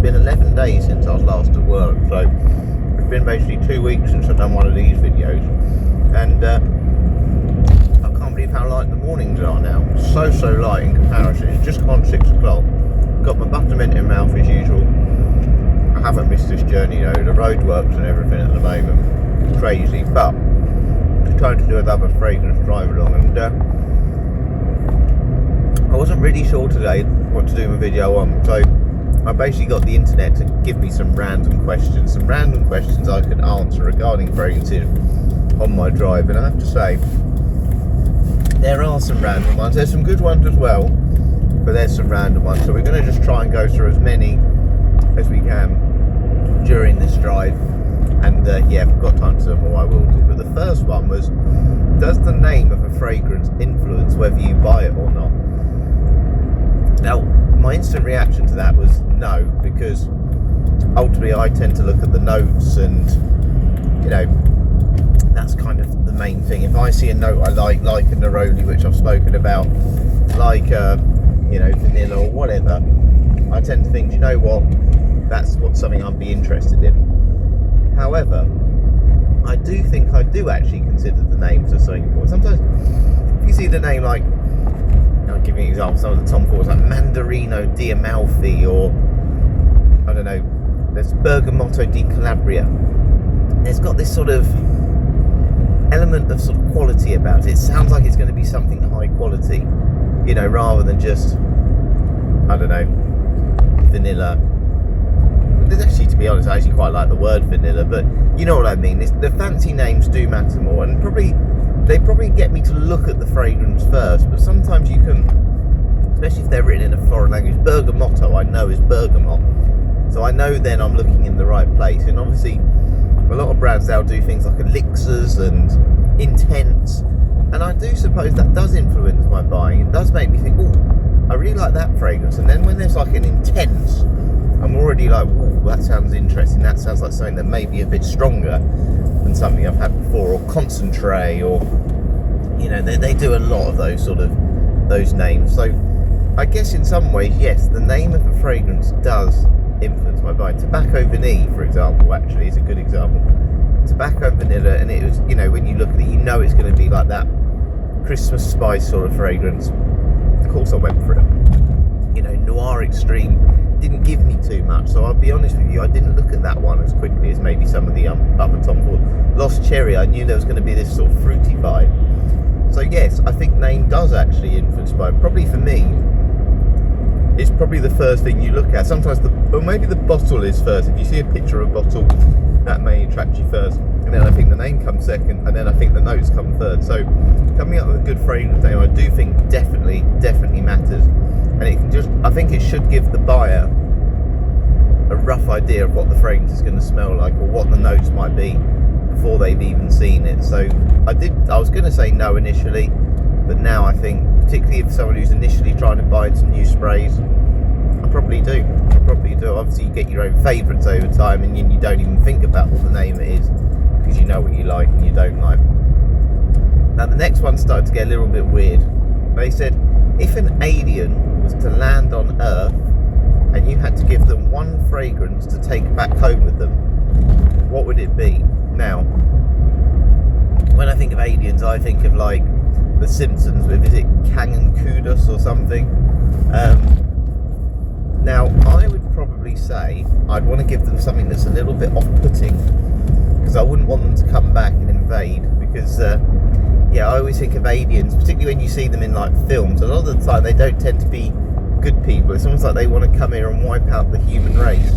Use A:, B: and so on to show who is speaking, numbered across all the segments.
A: been 11 days since I was last at work, so it's been basically 2 weeks since I've done one of these videos, and I can't believe how light the mornings are now. So light in comparison. It's just gone 6 o'clock. Got my buttermint in mouth as usual. I haven't missed this journey though. The roadworks and everything at the moment, crazy, but just trying to do another fragrance drive along, and I wasn't really sure today what to do my video on, so I basically got the internet to give me some random questions I could answer regarding fragrances on my drive, and I have to say there are some random ones. There's some good ones as well, but there's some random ones, so we're going to just try and go through as many as we can during this drive, and yeah, if I've got time to do them all, I will do. But the first one was, does the name of a fragrance influence whether you buy it or not? Now, my instant reaction to that was no, because ultimately I tend to look at the notes, and you know, that's kind of the main thing. If I see a note I like a neroli, which I've spoken about, like you know, vanilla or whatever, I tend to think, you know what, that's something I'd be interested in. However, I do think I do actually consider the names of something important. Sometimes if you see the name, like, I'll give you an example, some of the Tom Fords, like Mandarino di Amalfi, or I don't know, there's Bergamotto di Calabria. It's got this sort of element of sort of quality about it. It sounds like it's going to be something high quality, you know, rather than just, I don't know, vanilla. Actually, to be honest, I actually quite like the word vanilla, but you know what I mean. The fancy names do matter more, and they probably get me to look at the fragrance first, but sometimes you can, especially if they're written in a foreign language. Bergamotto I know is bergamot, so I know then I'm looking in the right place. And obviously a lot of brands, they'll do things like elixirs and intense, and I do suppose that does influence my buying. It does make me think, oh, I really like that fragrance, and then when there's like an intense, I'm already like, oh, that sounds interesting, that sounds like something that may be a bit stronger than something I've had before, or concentrate, or you know, they do a lot of those names. So I guess in some ways, yes, the name of a fragrance does influence my buying. Tobacco Vanille, for example, actually is a good example. Tobacco Vanilla, and it was, you know, when you look at it, you know it's going to be like that Christmas spice sort of fragrance. Of course I went for it. You know, Noir Extreme didn't give me too much, so I'll be honest with you, I didn't look at that one as quickly as maybe some of the other Tom Ford. Lost Cherry, I knew there was going to be this sort of fruity vibe. So yes, I think name does actually influence vibe. Probably for me, it's probably the first thing you look at. Sometimes maybe the bottle is first. If you see a picture of a bottle, that may attract you first, and then I think the name comes second, and then I think the notes come third. So coming up with a good fragrance name, I do think definitely matters. And it can just, I think it should give the buyer a rough idea of what the fragrance is going to smell like, or what the notes might be, before they've even seen it. So I was going to say no initially, but now I think, particularly if someone who's initially trying to buy some new sprays, I probably do. Obviously you get your own favourites over time, and you don't even think about what the name it is, because you know what you like and you don't like. Now the next one started to get a little bit weird. They said, if an alien was to land on Earth and you had to give them one fragrance to take back home with them, what would it be? Now, when I think of aliens, I think of like The Simpsons with, is it Kang and Kudos or something? Now, I would probably say I'd want to give them something that's a little bit off-putting, because I wouldn't want them to come back and invade, because yeah, I always think of aliens, particularly when you see them in like films, a lot of the time they don't tend to be good people. It's almost like they want to come here and wipe out the human race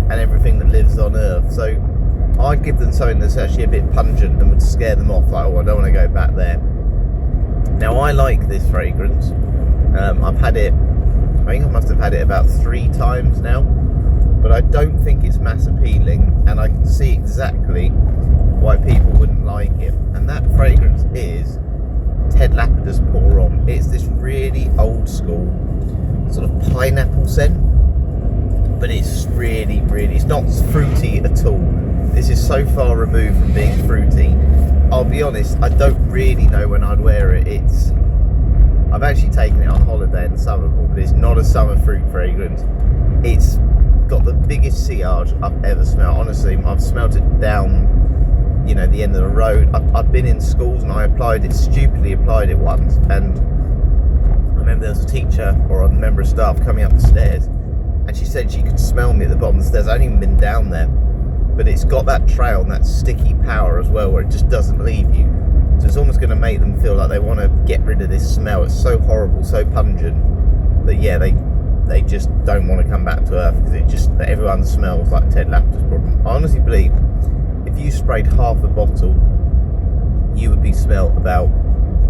A: and everything that lives on Earth. So I'd give them something that's actually a bit pungent and would scare them off, like, oh, I don't want to go back there. Now, I like this fragrance. I've had it, I think I must have had it about 3 times now, but I don't think it's mass appealing, and I can see exactly why people wouldn't like it. And that fragrance is Ted Lapidus Pour Homme. It's this really old school sort of pineapple scent, but it's really, it's not fruity at all. This is so far removed from being fruity. I'll be honest, I don't really know when I'd wear it. I've actually taken it on holiday in the summer, but it's not a summer fruit fragrance. It's got the biggest sea yard I've ever smelled. Honestly, I've smelled it down, you know, the end of the road. I've been in schools and I stupidly applied it once, and I remember there was a teacher or a member of staff coming up the stairs, and she said she could smell me at the bottom of the stairs. I hadn't even been down there, but it's got that trail and that sticky power as well, where it just doesn't leave you. So it's almost going to make them feel like they want to get rid of this smell. It's so horrible, so pungent, that yeah, they just don't want to come back to Earth, because everyone smells like Ted Lapter's problem. I honestly believe if you sprayed half a bottle, you would be smelt about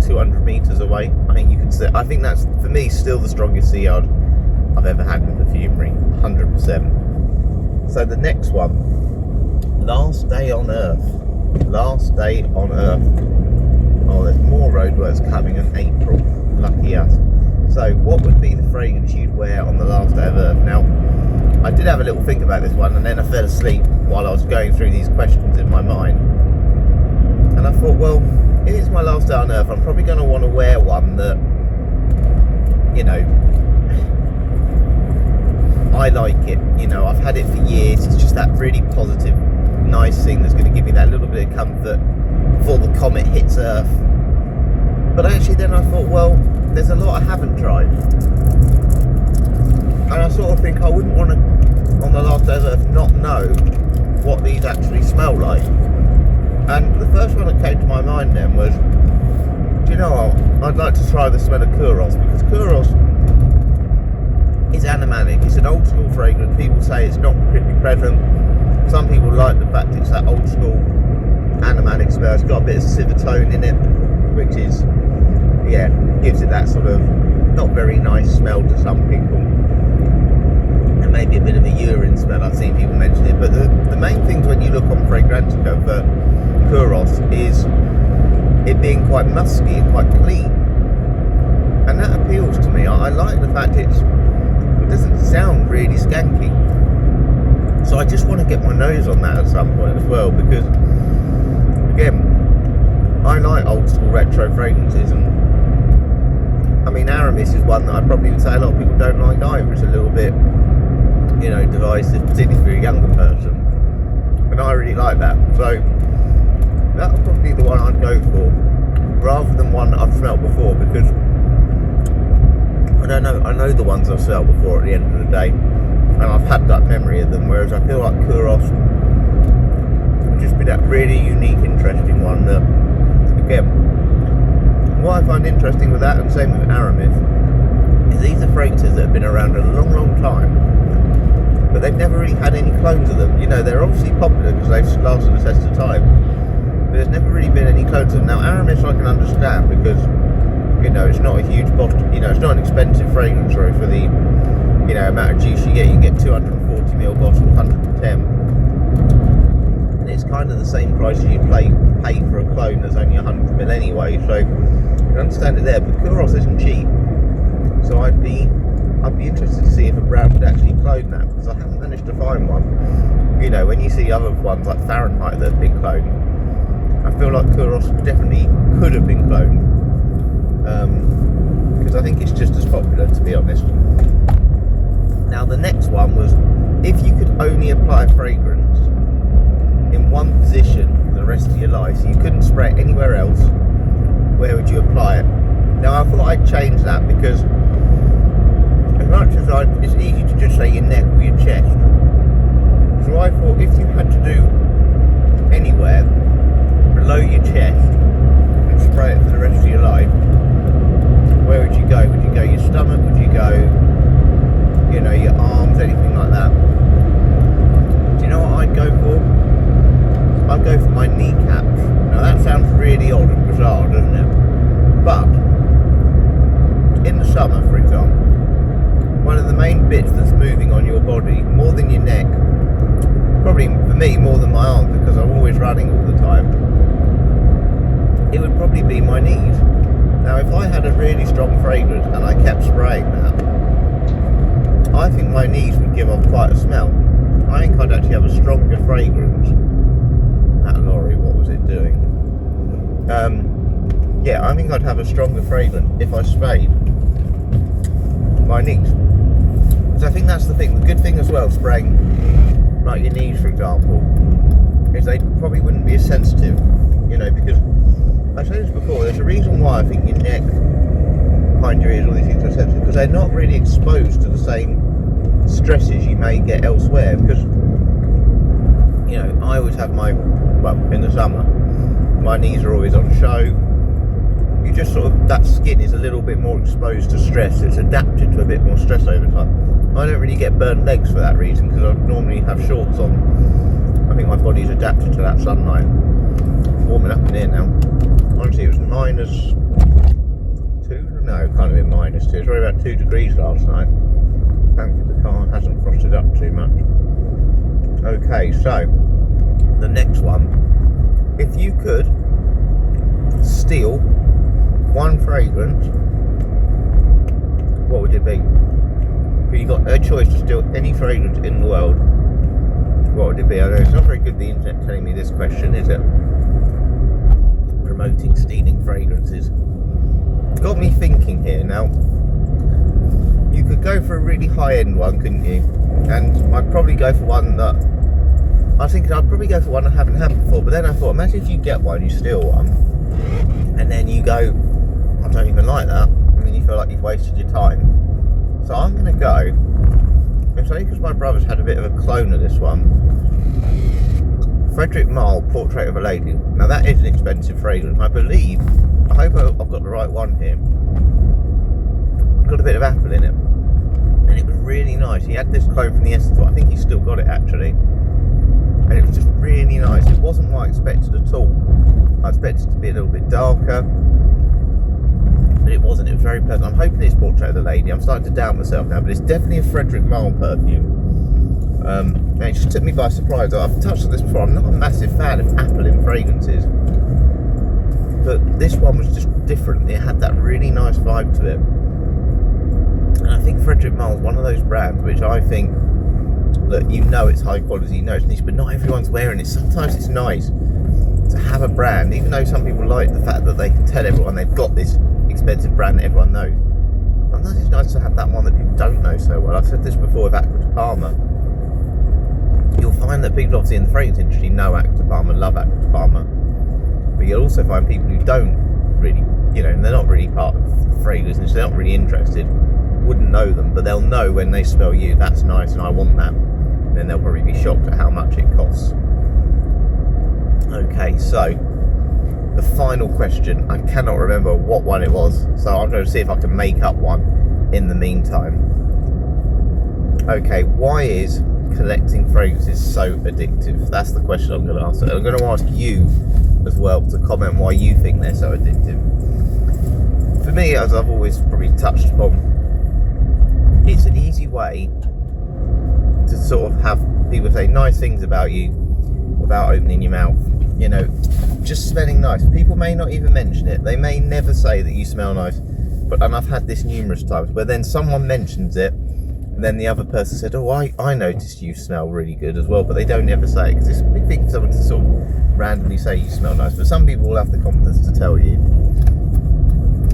A: 200 meters away. I think that's, for me, still the strongest sea yard I've ever had in perfumery, 100%. So the next one, Last Day on Earth. Last Day on Earth. Oh, there's more roadworks coming in April. Lucky us. So, what would be the fragrance you'd wear on the last day of Earth? Now, I did have a little think about this one, and then I fell asleep while I was going through these questions in my mind. And I thought, well, if it's my last day on Earth, I'm probably going to want to wear one that, you know, I like it. You know, I've had it for years. It's just that really positive, nice thing that's going to give me that little bit of comfort before the comet hits Earth. But actually then I thought, well, there's a lot I haven't tried, and I sort of think I wouldn't want to, on the last day of Earth, not know what these actually smell like. And the first one that came to my mind then was, do you know what, I'd like to try the smell of Kouros, because Kouros is animalic. It's an old school fragrance. People say it's not particularly present. Some people like the fact it's that old school animalic smell. It's got a bit of civitone in it, which is, yeah, gives it that sort of not very nice smell to some people, and maybe a bit of a urine smell. I've seen people mention it, but the main things when you look on Fragrantica for Kouros is it being quite musky and quite clean, and that appeals to me. I like the fact it doesn't sound really skanky, so I just want to get my nose on that at some point as well, because again, I like old school retro fragrances, and I mean, Aramis is one that I probably would say a lot of people don't like either. It's a little bit, you know, divisive, particularly for a younger person, and I really like that. So that'll probably be the one I'd go for, rather than one that I've smelt before, because I don't know, I know the ones I've smelt before at the end of the day, and I've had that memory of them, whereas I feel like Kouros would just be that really unique, interesting one that, again, what I find interesting with that, and same with Aramis, is these are fragrances that have been around a long, long time, but they've never really had any clones of them. You know, they're obviously popular because they've lasted the test of time, but there's never really been any clones of them. Now, Aramis I can understand, because, you know, it's not a huge bottle, you know, it's not an expensive fragrance, sorry, for the, you know, amount of juice you get. You can get 240ml bottle, 110. And it's kind of the same price as you'd pay for a clone that's only 100ml anyway, so you can understand it there. But Kouros isn't cheap, so I'd be interested to see if a brand would actually clone that, because I haven't managed to find one. You know, when you see other ones like Fahrenheit that have been cloned, I feel like Kouros definitely could have been cloned, because I think it's just as popular, to be honest. Now the next one was, if you could only apply a fragrance in one position for the rest of your life, so you couldn't spray it anywhere else, where would you apply it? Now I thought I'd change that, because as much as it's easy to just say your neck or your chest, so I thought if you had to do anywhere below your chest and spray it for the rest of your life, where would you go? Would you go your stomach? Would you go, you know, your arms, anything like that? Do you know what I'd go for? I'd go for my kneecaps. Now that sounds really odd and bizarre, doesn't it? But in the summer, for example, one of the main bits that's moving on your body, more than your neck, probably for me more than my arms, because I'm always running all the time, it would probably be my knees. Now if I had a really strong fragrance and I kept spraying that, I think my knees would give off quite a smell. I think I'd actually have a stronger fragrance. That lorry, what was it doing? Yeah, I think I'd have a stronger fragrance if I sprayed my knees. So I think that's the thing. The good thing as well, spraying like your knees, for example, is they probably wouldn't be as sensitive, you know, because I've said this before, there's a reason why I think your neck, behind your ears, all these things are sensitive, because they're not really exposed to the same stresses you may get elsewhere. Because, you know, I always have in the summer, my knees are always on show. You just sort of, that skin is a little bit more exposed to stress. It's adapted to a bit more stress over time. I don't really get burnt legs for that reason, because I normally have shorts on. I think my body's adapted to that sunlight. It's warming up in here now. Honestly, it was -2. No, it can't have been -2. It was probably about 2 degrees last night. Thankfully the car hasn't frosted up too much. Okay, so the next one. If you could steal one fragrance, what would it be? If you got a choice to steal any fragrance in the world, what would it be? I know it's not very good, the internet telling me this question, is it? Promoting stealing fragrances. Got me thinking here now. You could go for a really high-end one, couldn't you? And I'd probably go for one that I was thinking I'd probably go for one I haven't had before. But then I thought, imagine if you get one, you steal one, and then you go, I don't even like that. I mean, you feel like you've wasted your time. So I'm going to go. It's only because my brother's had a bit of a clone of this one. Frederic Malle, Portrait of a Lady. Now that is an expensive fragrance, I believe. I hope I've got the right one here. It's got a bit of apple in it, and it was really nice. He had this clone from the Essence. I think he's still got it actually, and it was just really nice. It wasn't what I expected at all. I expected it to be a little bit darker, but it wasn't. It was very pleasant. I'm hoping it's Portrait of the Lady. I'm starting to doubt myself now, but it's definitely a Frederic Malle perfume. And it just took me by surprise. I've touched on this before. I'm not a massive fan of apple in fragrances, but this one was just different. It had that really nice vibe to it. And I think Frederic Malle is one of those brands which I think that, you know, it's high quality, you know it's niche, but not everyone's wearing it. Sometimes it's nice to have a brand, even though some people like the fact that they can tell everyone they've got this expensive brand that everyone knows. Sometimes it's nice to have that one that people don't know so well. I've said this before with Acqua di Parma. You'll find that people obviously in the fragrance industry know Acqua di Parma, love Acqua di Parma, but you'll also find people who don't really, you know, and they're not really part of the fragrance industry, they're not really interested, wouldn't know them, but they'll know when they smell you, that's nice and I want that. And then they'll probably be shocked at how much it costs. Okay, so the final question, I cannot remember what one it was, so I'm going to see if I can make up one in the meantime. Okay, why is collecting fragrances so addictive? That's the question I'm going to answer. I'm going to ask you as well to comment why you think they're so addictive. For me, as I've always probably touched upon, it's an easy way to sort of have people say nice things about you without opening your mouth. You know, just smelling nice. People may not even mention it. They may never say that you smell nice. And I've had this numerous times where then someone mentions it, and then the other person said, oh, I noticed you smell really good as well, but they don't ever say it, because it's a big thing for someone to sort of randomly say you smell nice. But some people will have the confidence to tell you.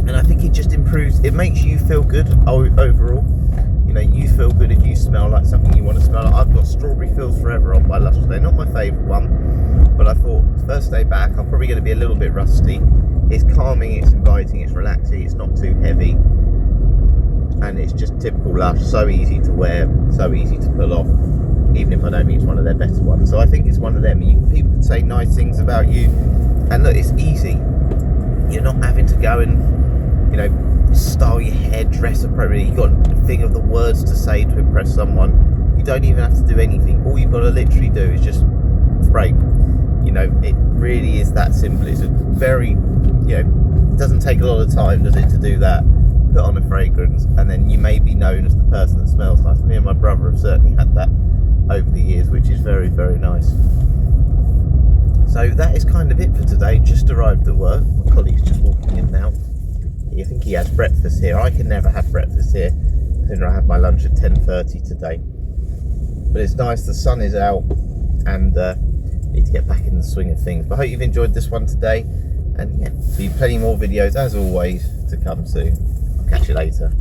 A: And I think it just improves, it makes you feel good overall. You know, you feel good if you smell like something you want to smell like. I've got Strawberry Fields Forever on by Lush today. Not my favourite one, but I thought first day back, I'm probably going to be a little bit rusty. It's calming, it's inviting, it's relaxing, it's not too heavy. And it's just typical Lush, so easy to wear, so easy to pull off, even if I don't think it's one of their better ones. So I think it's one of them. People can say nice things about you, and look, it's easy. You're not having to go and, you know, style your hair, dress appropriately. You've got to think of the words to say to impress someone. You don't even have to do anything. All you've got to literally do is just spray. You know, it really is that simple. It's a very, you know, it doesn't take a lot of time, does it, to do that? Put on a fragrance, and then you may be known as the person that smells nice. Me and my brother have certainly had that over the years, which is very, very nice. So that is kind of it for today. Just arrived at work. My colleague's just walking in now. I think he has breakfast here. I can never have breakfast here. I have my lunch at 10:30 today. But it's nice, the sun is out, and need to get back in the swing of things. But I hope you've enjoyed this one today. And yeah, see plenty more videos as always to come soon. I'll catch you later.